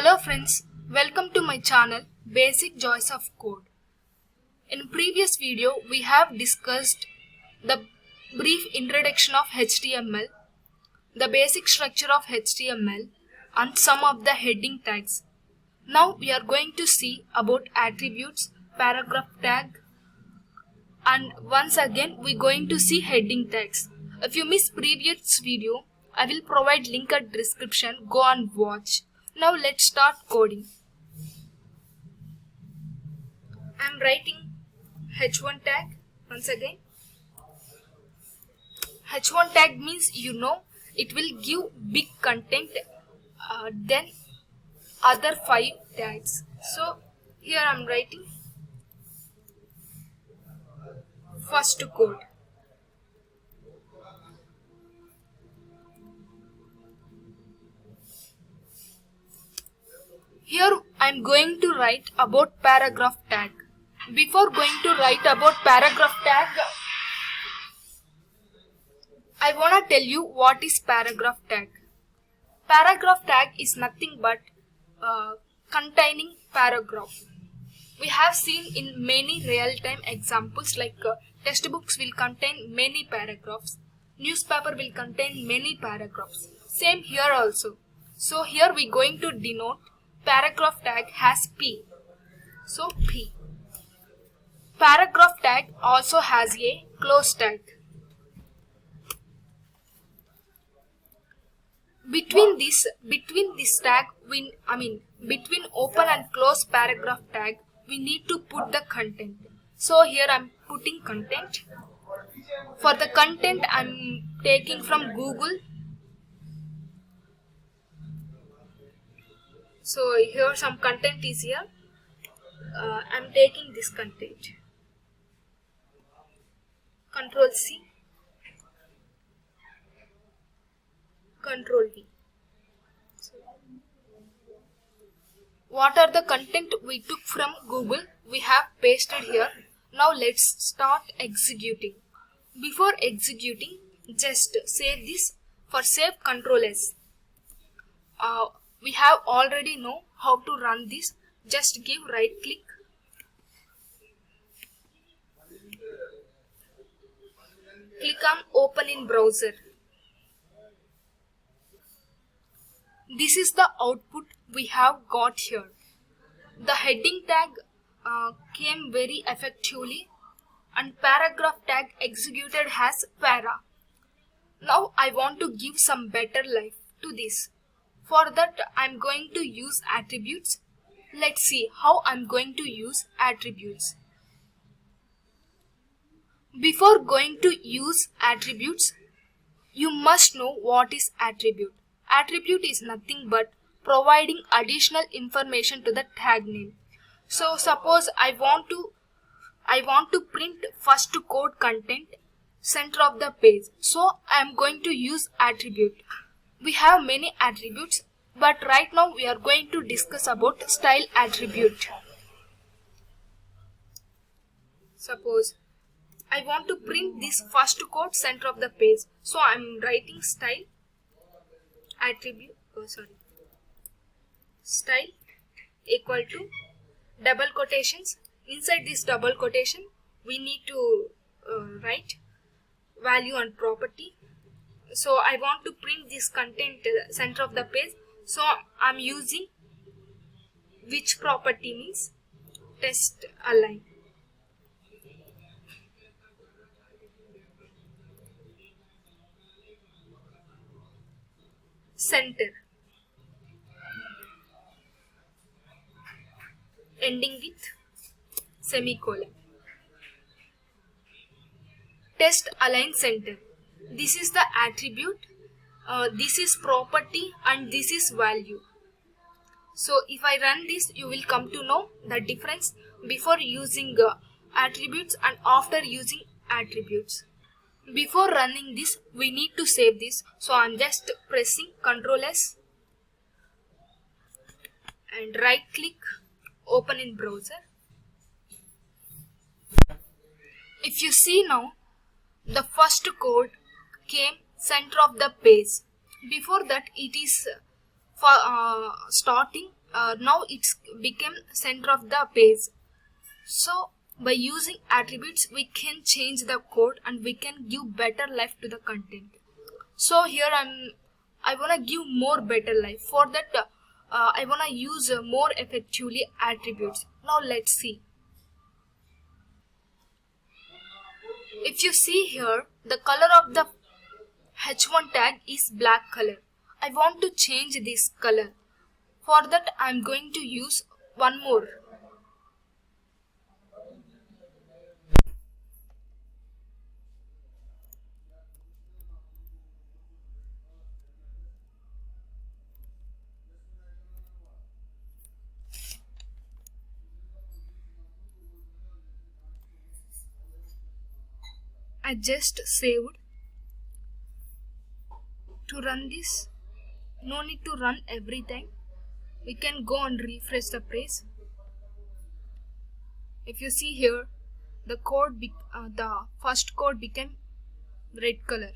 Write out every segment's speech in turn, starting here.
Hello friends, welcome to my channel Basic Joys of Code. In previous video we have discussed the brief introduction of HTML, the basic structure of HTML and some of the heading tags. Now we are going to see about attributes, paragraph tag, and once again we are going to see heading tags. If you missed previous video, I will provide link at description, go and watch. Now let's start coding. I am writing h1 tag once again. h1 tag means it will give big content than other 5 tags. So here I am writing first code. Here I am going to write about paragraph tag. Before going to write about paragraph tag, I want to tell you what is paragraph tag. Paragraph tag is nothing but containing paragraph. We have seen in many real-time examples like textbooks will contain many paragraphs, newspaper will contain many paragraphs. Same here also. So here we are going to denote paragraph tag has P. So P. Paragraph tag also has a close tag. Between this tag, between open and close paragraph tag, we need to put the content. So here I am putting content. For the content I am taking from Google. So here some content is here. I am taking this content. Control C. Control V. What are the content we took from Google? We have pasted here. Now let's start executing. Before executing, just save this. For save, Control S. We have already know how to run this. Just give right click. Click on open in browser. This is the output we have got here. The heading tag came very effectively and paragraph tag executed as para. Now I want to give some better life to this. For that I am going to use attributes. Let's see how I am going to use attributes. Before going to use attributes, you must know what is attribute. Attribute is nothing but providing additional information to the tag name. So suppose I want to print first code content center of the page. So I am going to use attribute. We have many attributes, but right now we are going to discuss about style attribute. Suppose I want to print this first code center of the page. So I am writing style attribute, style equal to double quotations. Inside this double quotation we need to write value and property. So I want to print this content center of the page. So I am using which property means test align. Center ending with semicolon. Test align center. This is the attribute, this is property and this is value. So if I run this, you will come to know the difference before using attributes and after using attributes. Before running this, we need to save this. So I am just pressing Ctrl S and right click, open in browser. If you see now, the first code came center of the page. Before that it is for starting now it's become center of the page. So by using attributes we can change the code and we can give better life to the content. So here I want to give more better life. For that I want to use more effectively attributes. Now let's see. If you see here, the color of the h1 tag is black color. I want to change this color. For that I am going to use one more. I just saved. To run this, no need to run every time. We can go and refresh the page. If you see here, the the first code became red color.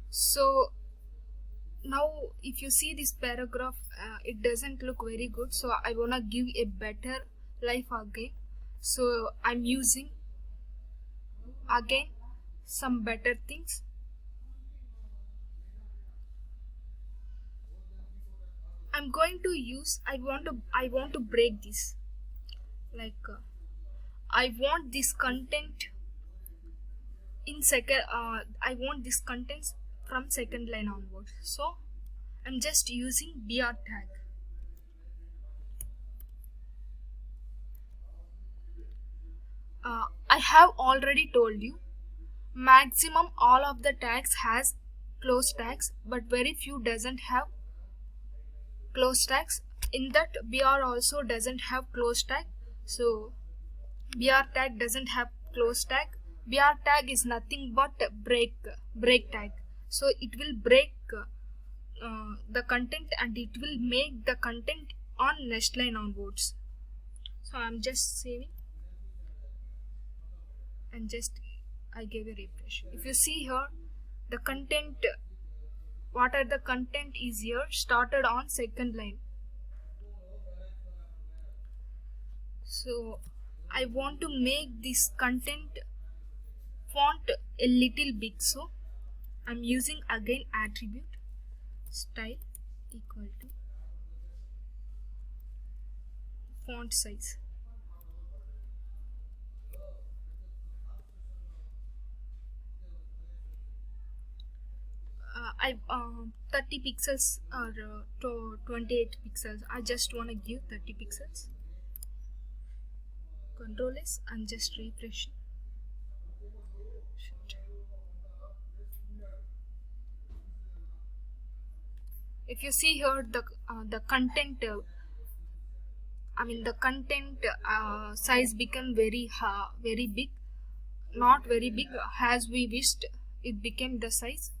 So now if you see this paragraph, it doesn't look very good. So I wanna give a better life again. So I'm using again some better things. I'm going to use, I want to break this, like I want this content in second, I want this content from second line onwards. So I'm just using br tag. I have already told you maximum all of the tags has close tags, but very few doesn't have close tags. In that br also doesn't have close tag. So br tag doesn't have close tag. Br tag is nothing but break tag. So it will break the content and it will make the content on next line onwards. So I'm just saving and just I gave a refresh. If you see here, the content, what are the content is here started on second line. So I want to make this content font a little big, so I'm using again attribute style equal to font size. I 30 pixels or 28 pixels. I just want to give 30 pixels. Control S and just refresh. If you see here, the content, the content size became very big, not very big as we wished. It became the size.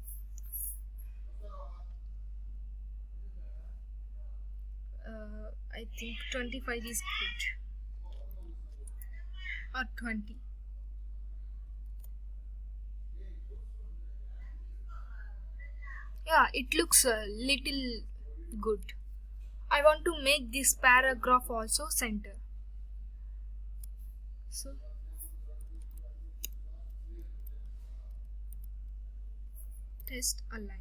I think 25 is good, or 20. Yeah, it looks a little good. I want to make this paragraph also center. So test align.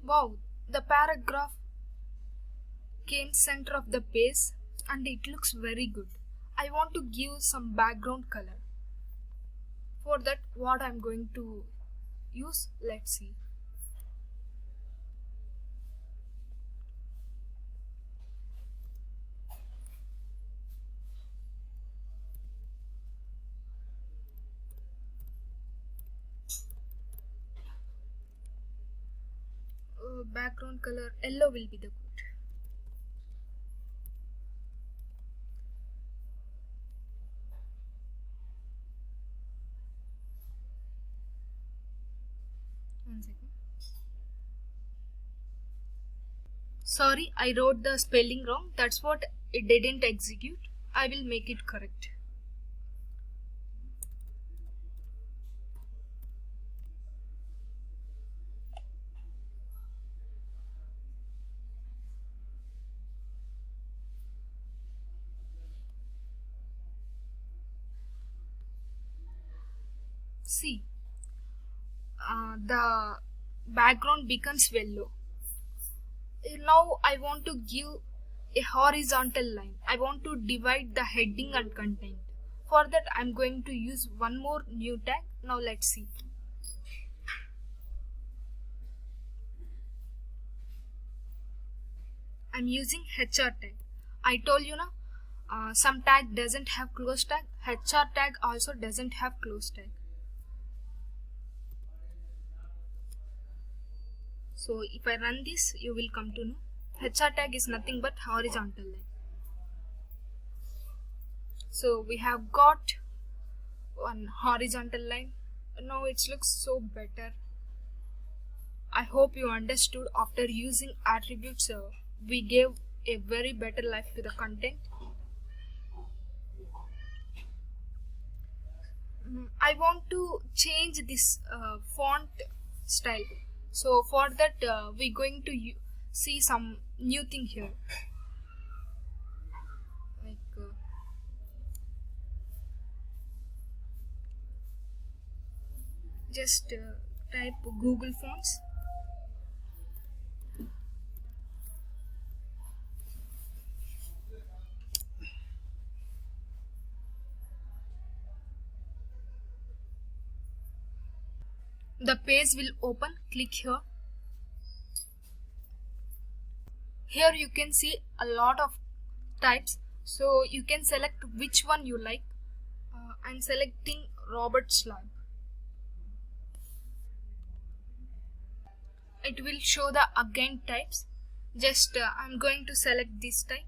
Wow, the paragraph came center of the page and it looks very good. I want to give some background color. For that, what I'm going to use, let's see. Background color yellow will be the good. One second. Sorry, I wrote the spelling wrong. That's what it didn't execute. I will make it correct. See, the background becomes yellow. Now I want to give a horizontal line. I want to divide the heading and content. For that I'm going to use one more new tag. Now let's see. I'm using HR tag. I told you na, some tag doesn't have close tag. HR tag also doesn't have close tag. So if I run this, you will come to know HR tag is nothing but horizontal line. So we have got one horizontal line. Now it looks so better. I hope you understood. After using attributes, we gave a very better life to the content. I want to change this font style. So for that we're going to see some new thing here. Like just type Google Fonts. The page will open. Click here. Here you can see a lot of types, so you can select which one you like. I'm selecting Robert Slab. It will show the again types. Just I'm going to select this type.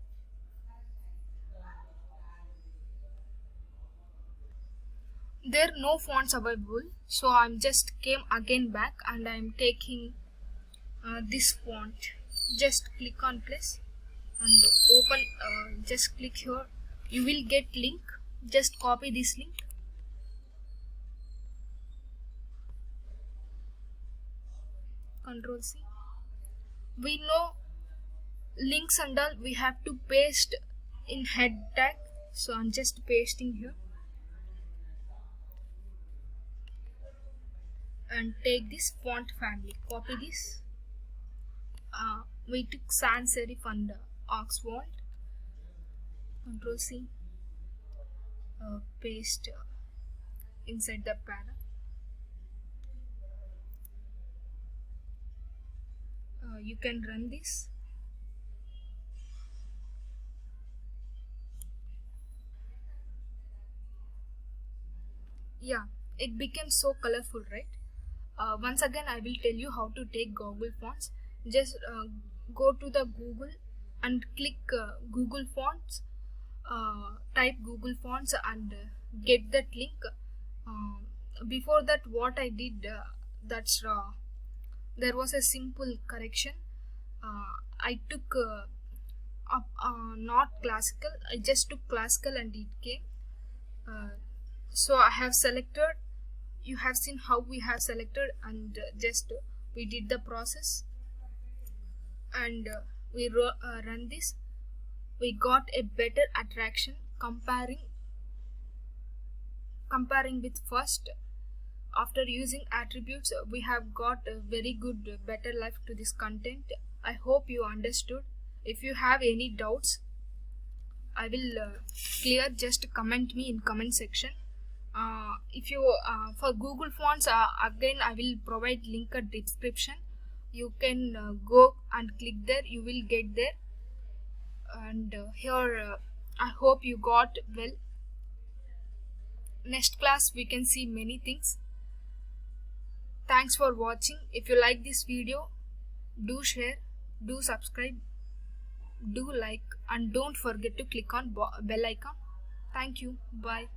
There are no fonts available, so I'm just came again back and I'm taking this font. Just click on place and open. Just click here. You will get link. Just copy this link. Control C. We know links and all we have to paste in head tag, so I'm just pasting here. And take this font family, copy this. We took sans serif and Oxford. Control C. Paste inside the para. You can run this. Yeah, it became so colorful, right? Once again I will tell you how to take Google Fonts. Just go to the Google and click Google Fonts, type Google Fonts and get that link. Before that what I did, there was a simple correction. I took not classical, I just took classical and it came. So I have selected. You have seen how we have selected and just we did the process and we run this. We got a better attraction comparing with first. After using attributes, we have got a very good better life to this content. I hope you understood. If you have any doubts, I will clear. Just comment me in comment section. If you for Google Fonts, again I will provide link at description. You can go and click there. You will get there. And here I hope you got well. Next class we can see many things. Thanks for watching. If you like this video, do share, do subscribe, do like, and don't forget to click on bell icon. Thank you. Bye.